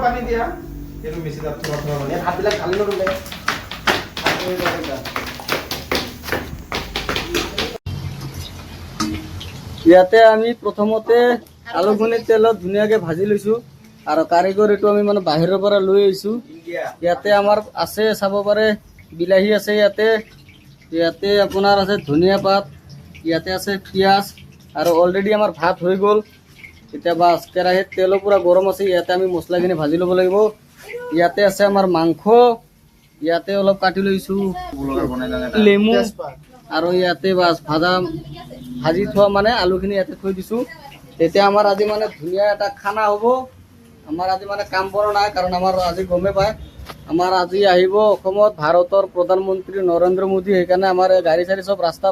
পানী দিয়া এইটো বেছি তাত থোৱা মানে হাতবিলাক ঢালি ল'ব লাগে ইয়াতে আমি প্ৰথমতে আলুখিনি তেলত ধুনীয়াকৈ ভাজি লৈছোঁ আৰু কাৰিকৰ এইটো আমি মানে বাহিৰৰ পৰা লৈ আহিছোঁ ইয়াতে আমাৰ আছে চাব পাৰে বিলাহী আছে ইয়াতে আপোনাৰ আছে ধনিয়া পাত ইয়াতে আছে পিঁয়াজ আৰু অলৰেডি আমাৰ ভাত হৈ গ'ল এতিয়া বাছ কেৰাহীত তেলো পূৰা গৰম আছে ইয়াতে আমি মছলাখিনি ভাজি ল'ব লাগিব ইয়াতে আছে আমাৰ মাংস ইয়াতে অলপ কাটি লৈছোঁ নেমু আৰু ইয়াতে বাছ ভাজি থোৱা মানে আলুখিনি ইয়াতে থৈ দিছোঁ তেতিয়া আমাৰ আজি মানে ধুনীয়া এটা খানা হ'ব আমাৰ আজি মানে কাম বন নাই কাৰণ আমাৰ আজি গমেই পায় আমাৰ আজি আহিব অসমত ভাৰতৰ প্ৰধানমন্ত্ৰী নৰেন্দ্ৰ মোদী সেইকাৰণে আমাৰ গাড়ী চাড়ী চব ৰাস্তা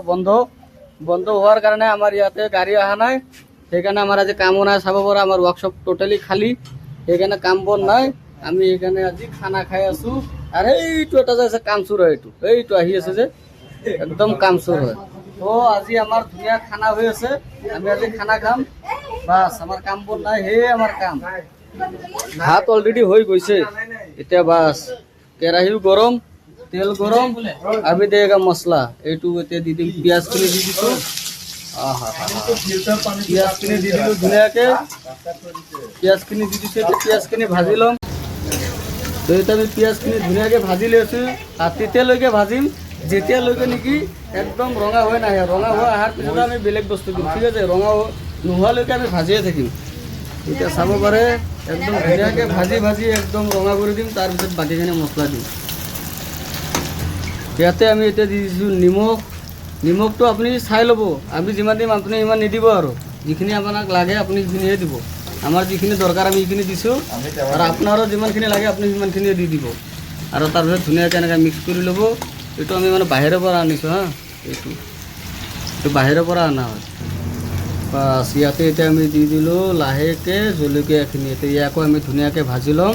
বন্ধ হোৱাৰ কাৰণে আমাৰ ইয়াতে গাড়ী অহা নাই সেইকাৰণে আমাৰ আজি কামো নাই চাব পৰা আমাৰ ৱৰ্কশ্বপ টোটেলি খালী সেইকাৰণে কাম বন নাই আমি সেইকাৰণে আজি খানা খাই আছোঁ আৰু এইটো এটা যে আছে কামচুৰ হয় এইটো আহি আছে যে একদম কামচুৰ হয় তো আজি আমাৰ ধুনীয়া খানা হৈ আছে আমি আজি খানা খাম বাছ আমাৰ কাম বন নাই সেয়ে আমাৰ কাম ভাত অলৰেডি হৈ গৈছে এতিয়া বাছ কেৰাহীও গৰম তেল গৰম আমি দেগা মছলা এইটো এতিয়া দি দিম পিঁয়াজখিনি দি দিছোঁ পিঁয়াজখিনি দি দিলোঁ ধুনীয়াকৈ পিঁয়াজখিনি দি দিছোঁ এতিয়া পিঁয়াজখিনি ভাজি ল'ম তো এতিয়া আমি পিঁয়াজখিনি ধুনীয়াকৈ ভাজি লৈছোঁ আৰু তেতিয়ালৈকে ভাজিম যেতিয়ালৈকে নেকি একদম ৰঙা হৈ নাহে ৰঙা হৈ অহাৰ পিছত আমি বেলেগ বস্তু দিম ঠিক আছে ৰঙা নোহোৱালৈকে আমি ভাজিয়ে থাকিম এতিয়া চাব পাৰে একদম ধুনীয়াকৈ ভাজি একদম ৰঙা কৰি দিম তাৰপিছত বাকীখিনি মছলা দিম ইয়াতে আমি এতিয়া দি দিছোঁ নিমখটো আপুনি চাই ল'ব আমি যিমান দিম আপুনি ইমান নিদিব আৰু যিখিনি আপোনাক লাগে আপুনি সেইখিনিহে দিব আমাৰ যিখিনি দৰকাৰ আমি সেইখিনি দিছোঁ আৰু আপোনাৰো যিমানখিনি লাগে আপুনি সিমানখিনিয়ে দি দিব আৰু তাৰপিছত ধুনীয়াকৈ এনেকৈ মিক্স কৰি ল'ব এইটো আমি মানে বাহিৰৰ পৰা আনিছোঁ হা এইটো বাহিৰৰ পৰা অনা হয় বাছ ইয়াতে এতিয়া আমি দি দিলোঁ লাহেকৈ জলকীয়াখিনি এতিয়া ইয়াকো আমি ধুনীয়াকৈ ভাজি ল'ম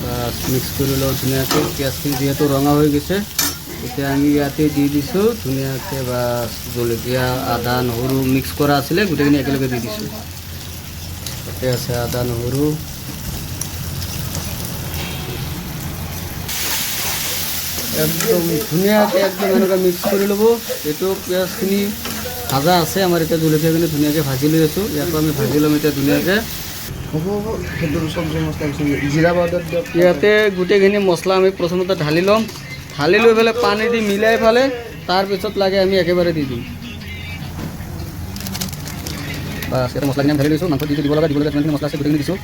বাছ মিক্স কৰি লওঁ ধুনীয়াকৈ পিঁয়াজখিনি যিহেতু ৰঙা হৈ গৈছে এতিয়া আমি ইয়াতে দি দিছোঁ ধুনীয়াকৈ বাছ জলকীয়া আদা নহৰু মিক্স কৰা আছিলে গোটেইখিনি একেলগে দি দিছোঁ তাতে আছে আদা নহৰু একদম ধুনীয়াকৈ একদম এনেকুৱা মিক্স কৰি ল'ব এইটো পিঁয়াজখিনি ভাজা আছে আমাৰ এতিয়া জলকীয়াখিনি ধুনীয়াকৈ ভাজি লৈ আছোঁ ইয়াতো আমি ভাজি ল'ম এতিয়া ধুনীয়াকৈ জিৰা পাউডাৰ দিয়ক ইয়াতে গোটেইখিনি মছলা আমি প্ৰথমতে ঢালি ল'ম ঢালি লৈ পেলাই পানী দি মিলাই পেলাই তাৰপিছত লাগে আমি একেবাৰে দি দিম বাছ ইয়াতে মছলাখিনি আমি ঢালি লৈছোঁ মাংস দি দিব লগা যিমানখিনি মছলা আছে গোটেইখিনি দিছোঁ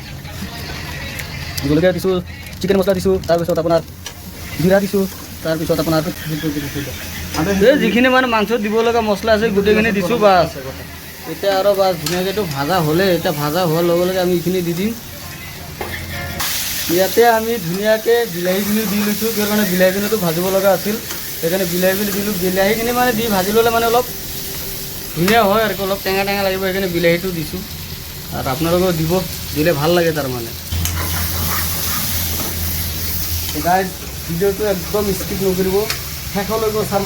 জলকীয়া দিছোঁ চিকেন মছলা দিছোঁ তাৰপিছত আপোনাৰ জিৰা দিছোঁ তাৰপিছত আপোনাৰ যিখিনি মানে মাংসত দিব লগা মছলা আছে গোটেইখিনি দিছোঁ বাছ এতিয়া আৰু বাছ ধুনীয়াকৈ এইটো ভাজা হ'লে এতিয়া ভাজা হোৱাৰ লগে লগে আমি এইখিনি দি দিম ইয়াতে আমি ধুনীয়াকৈ বিলাহীখিনি দি লৈছোঁ কিয় কাৰণে বিলাহীখিনিতো ভাজিব লগা আছিল সেইকাৰণে বিলাহীখিনি দিলোঁ বিলাহীখিনি মানে দি ভাজি ল'লে মানে অলপ ধুনীয়া হয় আৰু অলপ টেঙা লাগিব সেইকাৰণে বিলাহীটো দিছোঁ আৰু আপোনালোকেও দিলে ভাল লাগে তাৰমানে গাইজ ভিডিঅ'টো একদম স্কিপ নকৰিব শেষলৈকে চাব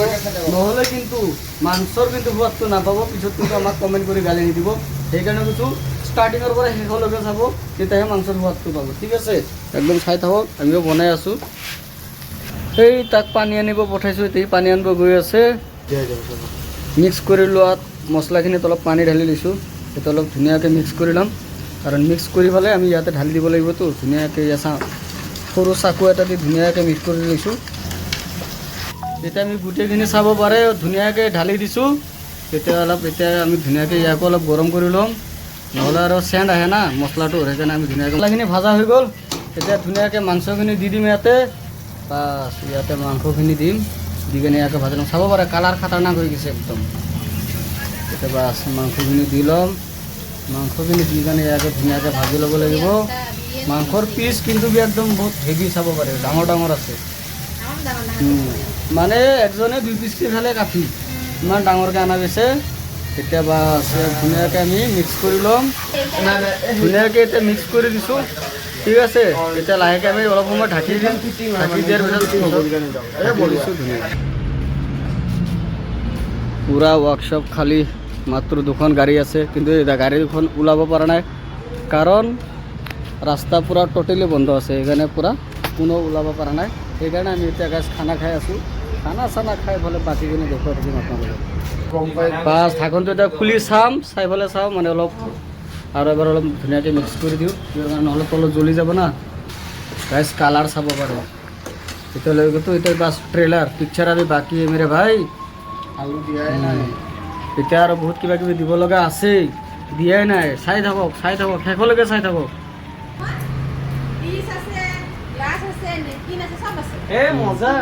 নহ'লে কিন্তু মাংসৰ কিন্তু সোৱাদটো নাপাব পিছত কিন্তু আমাক কমেণ্ট কৰি গালি নিদিব সেইকাৰণে কৈছোঁ ষ্টাৰ্টিঙৰ পৰা শেষলৈকে চাব তেতিয়াহে মাংসৰ সোৱাদটো পাব ঠিক আছে একদম চাই থাকক আমিও বনাই আছোঁ সেই তাক পানী আনিব পঠাইছোঁ এতিয়া পানী আনিব গৈ আছে মিক্স কৰি লোৱাত মছলাখিনিত অলপ পানী ঢালি লৈছোঁ সেইটো অলপ ধুনীয়াকৈ মিক্স কৰি ল'ম কাৰণ মিক্স কৰি পেলাই আমি ইয়াতে ঢালি দিব লাগিবতো ধুনীয়াকৈ সৰু চাকু এটা দি ধুনীয়াকৈ মিক্স কৰি লৈছোঁ এতিয়া আমি গোটেইখিনি চাব পাৰে ধুনীয়াকৈ ঢালি দিছোঁ তেতিয়া আমি ধুনীয়াকৈ ইয়াকো অলপ গৰম কৰি ল'ম নহ'লে আৰু চেণ্ট আহে না মছলাটোৰ সেইকাৰণে আমি ধুনীয়াকৈ মছলাখিনি ভাজা হৈ গ'ল এতিয়া ধুনীয়াকৈ মাংসখিনি দি দিম ইয়াতে বাছ ইয়াতে মাংসখিনি দিম দি কিনে ইয়াকে ভাজি ল'ম চাব পাৰে কালাৰ খাতাৰনাক হৈ গৈছে একদম এতিয়া বাছ মাংসখিনি দি ল'ম মাংসখিনি দি কিনে ইয়াকে ধুনীয়াকৈ ভাজি ল'ব লাগিব মাংসৰ পিচ কিন্তু একদম বহুত হেভি চাব পাৰে ডাঙৰ আছে মানে একজনে 2 পিচকৈ খালে কাফি ইমান ডাঙৰকৈ অনা গৈছে এতিয়া বাছ ধুনীয়াকৈ আমি মিক্স কৰি ল'ম ধুনীয়াকৈ এতিয়া মিক্স কৰি দিছোঁ ঠিক আছে এতিয়া লাহেকৈ আমি অলপ সময় ঢাকি দিম ঢাকি দিয়াৰ পিছত বলিছোঁ ধুনীয়াকৈ পুৰা ৱৰ্কশ্বপ খালী মাত্ৰ 2খন গাড়ী আছে কিন্তু গাড়ী দুখন ওলাব পৰা নাই কাৰণ ৰাস্তা পূৰা ট'টেলি বন্ধ আছে, সেইকাৰণে পূৰা কোনো ওলাব পৰা নাই। সেইকাৰণে আমি এতিয়া গাইজ খানা খাই আছোঁ। খানা চানা খাই পেলাই বাকীখিনি দেখুৱাই থাকিম আপোনালোকক। বাছ ঢাকনটো এতিয়া খুলি চাম, চাই পেলাই চাওঁ মানে অলপ আৰু এবাৰ অলপ ধুনীয়াকৈ মিক্স কৰি দিওঁ, নহ'লে তলত জ্বলি যাব না। গাইজ কালাৰ চাব পাৰে। এতিয়ালৈকেতো এতিয়া বাছ ট্ৰেইলাৰ পিকচাৰ আমি বাকী মেৰে ভাই আলু দিয়াই নাই। এতিয়া আৰু বহুত কিবা কিবি দিব লগা আছেই, দিয়াই নাই। চাই থাকক শেষলৈকে চাই থাকক। মজা।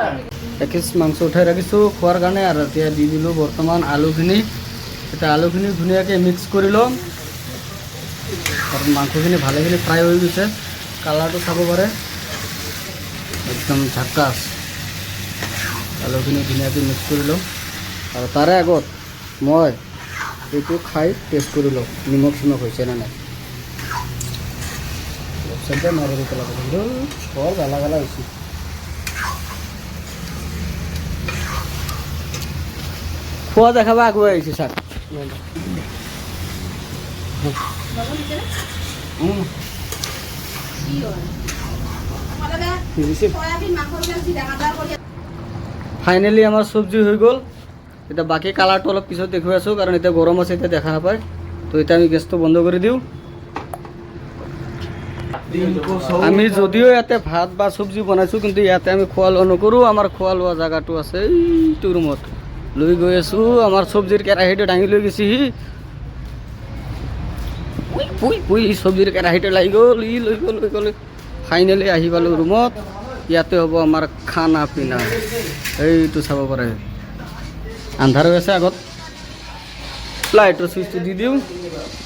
এপিচ মাংস উঠাই ৰাখিছোঁ খোৱাৰ কাৰণে, আৰু এতিয়া দি দিলোঁ বৰ্তমান আলুখিনি। এতিয়া আলুখিনি ধুনীয়াকৈ মিক্স কৰি ল'ম, আৰু মাংসখিনি ভালেখিনি ফ্ৰাই হৈ গৈছে। কালাৰটো চাব পাৰে, একদম ঝাক্কাছ। আলুখিনি ধুনীয়াকৈ মিক্স কৰি লওঁ, আৰু তাৰে আগত মই এইটো খাই টেষ্ট কৰি লওঁ নিমখ চিমখ হৈছে নে নাই। বৰ গালা গালা হৈছে। খোৱা দেখাব আগুৱাই আহিছে চাক। ফাইনেলি আমাৰ চব্জি হৈ গ'ল। এতিয়া বাকী কালাৰটো অলপ পিছত দেখুৱাই আছোঁ, কাৰণ এতিয়া গৰম আছে, এতিয়া দেখা নাপায়। তো এতিয়া আমি গেছটো বন্ধ কৰি দিওঁ। আমি যদিও ইয়াতে ভাত বা চব্জি বনাইছোঁ, কিন্তু ইয়াতে আমি খোৱা লোৱা নকৰোঁ। আমাৰ খোৱা লোৱা জেগাটো আছে এইটো ৰুমত। লৈ গৈ আছোঁ, আমাৰ চব্জিৰ কেৰাহীটো দাঙি লৈ গৈছে সি। চব্জিৰ কেৰাহীটো লাগি গ'ল, ই লৈ গ'ল। ফাইনেলি আহি পালোঁ ৰুমত। ইয়াতে হ'ব আমাৰ খানা পিনা। এইটো চাব পাৰে, আন্ধাৰ হৈ আছে আগত। লাইটৰ চুইচটো দি দিওঁ।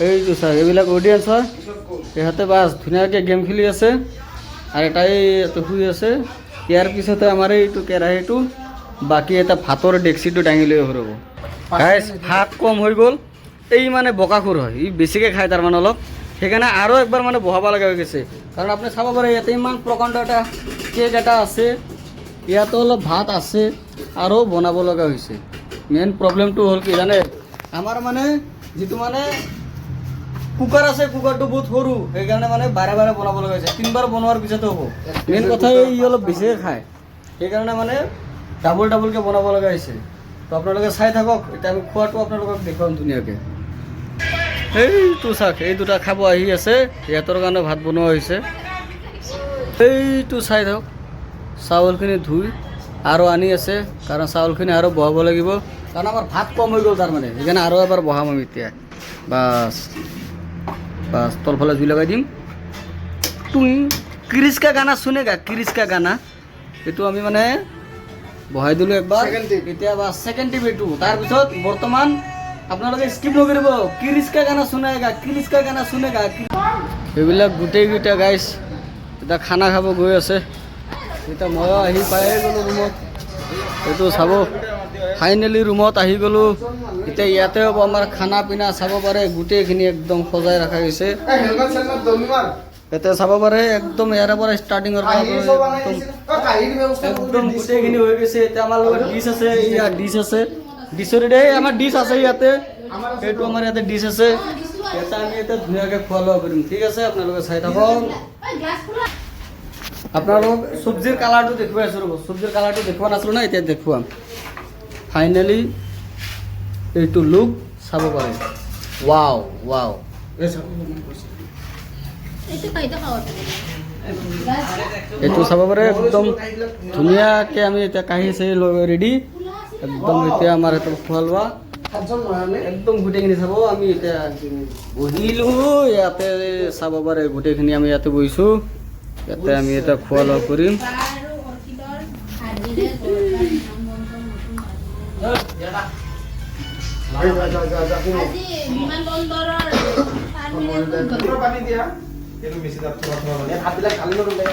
এইটো চাওক, এইবিলাক অডিয়েঞ্চ হয়। ইহঁতে বাছ ধুনীয়াকৈ গেম খেলি আছে, আৰু এটাই ইয়াতে শুই আছে। ইয়াৰ পিছতে আমাৰ এইটো কেৰাহীটো, বাকী এটা ভাতৰ ডেক্সিটো দাঙি লৈ ফুৰিব। গাইজ ভাত কম হৈ গ'ল, এই মানে বকাখুৰ হয়, ই বেছিকৈ খায় তাৰমানে অলপ। সেইকাৰণে আৰু একবাৰ মানে বহাব লগা হৈ গৈছে, কাৰণ আপুনি চাব পাৰে ইয়াতে ইমান প্ৰকাণ্ড এটা কেক এটা আছে, ইয়াতো অলপ ভাত আছে, আৰু বনাব লগা হৈছে। মেইন প্ৰব্লেমটো হ'ল কি জানে, আমাৰ মানে যিটো মানে কুকাৰ আছে, কুকাৰটো বহুত সৰু, সেইকাৰণে মানে বাৰে বাৰে বনাব লগা হৈছে। 3বাৰ বনোৱাৰ পিছতো হ'ব। মেইন কথা ই অলপ বেছিকৈ খায়, সেইকাৰণে মানে ডাবলকৈ বনাব লগা হৈছে। তো আপোনালোকে চাই থাকক। এতিয়া আমি খোৱাটো আপোনালোকক দেখুৱাম ধুনীয়াকৈ। এইটো চাওক, এই দুটা খাব আহি আছে, সিহঁতৰ কাৰণে ভাত বনোৱা হৈছে। এইটো চাই থাকক, চাউলখিনি ধুই আৰু আনি আছে, কাৰণ চাউলখিনি আৰু বহাব লাগিব, কাৰণ আমাৰ ভাত কম হৈ গ'ল তাৰমানে, সেইকাৰণে আৰু এবাৰ বহাম আমি এতিয়া। বাছ তলফালে জুই লগাই দিম। তুই ক্ৰিছ কা গানা শুনেগা, ক্ৰিছ কা গানা, এইটো আমি মানে বহাই দিলোঁ একবাৰ। এতিয়া বা ছেকেণ্ড টিপ এইটো। তাৰপিছত বৰ্তমান আপোনালোকে স্কিপ নকৰিব, ক্ৰিছ কা গানা শুনেগা, ক্ৰিছ কা গানা শুনেগা। এইবিলাক গোটেইকেইটা গাইজ এতিয়া খানা খাব গৈ আছে। এতিয়া ময়ো আহি পায়ে গ'লোঁ ৰুমত। এইটো চাব, ফাইনেলি ৰুমত আহি গ'লোঁ। এতিয়া ইয়াতে হ'ব আমাৰ খানা পিনা, চাব পাৰে গোটেইখিনি একদম সজাই ৰখা হৈছে। এতিয়া চাব পাৰে একদম ইয়াৰে পৰা ষ্টাৰ্টিঙৰ পৰা একদম গোটেইখিনি হৈ গৈছে। এতিয়া আমাৰ লগত ডিছ আছে, ইয়াত ডিছ আছে, ডিছৰ আমাৰ ডিছ আছে ইয়াতে। সেইটো আমাৰ ইয়াতে ডিছ আছে। এটা আমি এতিয়া ধুনীয়াকৈ খোৱা লোৱা কৰিম, ঠিক আছে? আপোনালোকে চাই থাকক। আপোনালোকক চব্জিৰ কালাৰটো দেখুৱাই আছোঁ ৰ'ব, চব্জিৰ কালাৰটো দেখুওৱা নাছিলোঁ না, এতিয়া দেখুৱাম। ফাইনেলি এইটো লুক চাব পাৰে। ৱাও। এইটো চাব পাৰে, একদম ধুনীয়াকৈ আমি এতিয়া কাঁহী চাহী লৈ ৰেডি, একদম এতিয়া আমাৰ এইটো খোৱা লোৱা একদম গোটেইখিনি চাব। আমি এতিয়া বহিলোঁ ইয়াতে, চাব পাৰে গোটেইখিনি আমি ইয়াতে বহিছোঁ। ইয়াতে আমি এটা খোৱা লোৱা কৰিম। পানী দিয়া, এইটো বেছি তাত থোৱা পানী। ভাতবিলাক খালি নগ'লে